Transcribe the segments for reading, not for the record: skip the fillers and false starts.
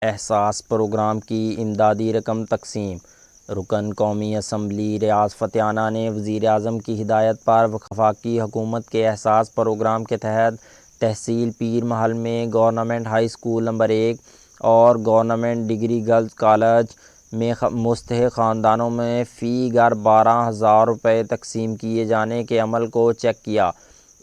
احساس پروگرام کی امدادی رقم تقسیم۔ رکن قومی اسمبلی ریاض فتح نے وزیر اعظم کی ہدایت پر وفاقی حکومت کے احساس پروگرام کے تحت تحصیل پیر محل میں گورنمنٹ ہائی سکول نمبر 1 اور گورنمنٹ ڈگری گرلز کالج میں مستحق خاندانوں میں فی گھر 12,000 روپے تقسیم کیے جانے کے عمل کو چیک کیا۔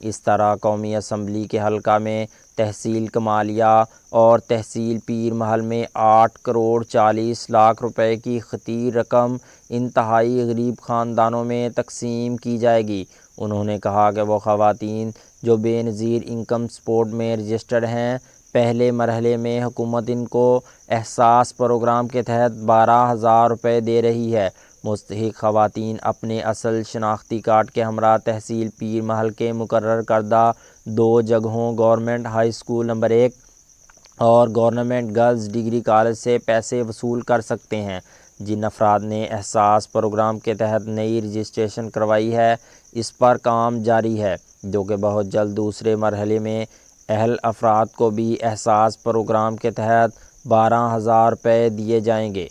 اس طرح قومی اسمبلی کے حلقہ میں تحصیل کمالیہ اور تحصیل پیر محل میں 8,40,00,000 روپے کی خطیر رقم انتہائی غریب خاندانوں میں تقسیم کی جائے گی۔ انہوں نے کہا کہ وہ خواتین جو بے نظیر انکم سپورٹ میں رجسٹرڈ ہیں، پہلے مرحلے میں حکومت ان کو احساس پروگرام کے تحت 12,000 روپے دے رہی ہے۔ مستحق خواتین اپنے اصل شناختی کارڈ کے ہمراہ تحصیل پیر محل کے مقرر کردہ 2 جگہوں گورنمنٹ ہائی سکول نمبر 1 اور گورنمنٹ گرلز ڈگری کالج سے پیسے وصول کر سکتے ہیں۔ جن افراد نے احساس پروگرام کے تحت نئی رجسٹریشن کروائی ہے، اس پر کام جاری ہے، جو کہ بہت جلد دوسرے مرحلے میں اہل افراد کو بھی احساس پروگرام کے تحت 12,000 روپے دیے جائیں گے۔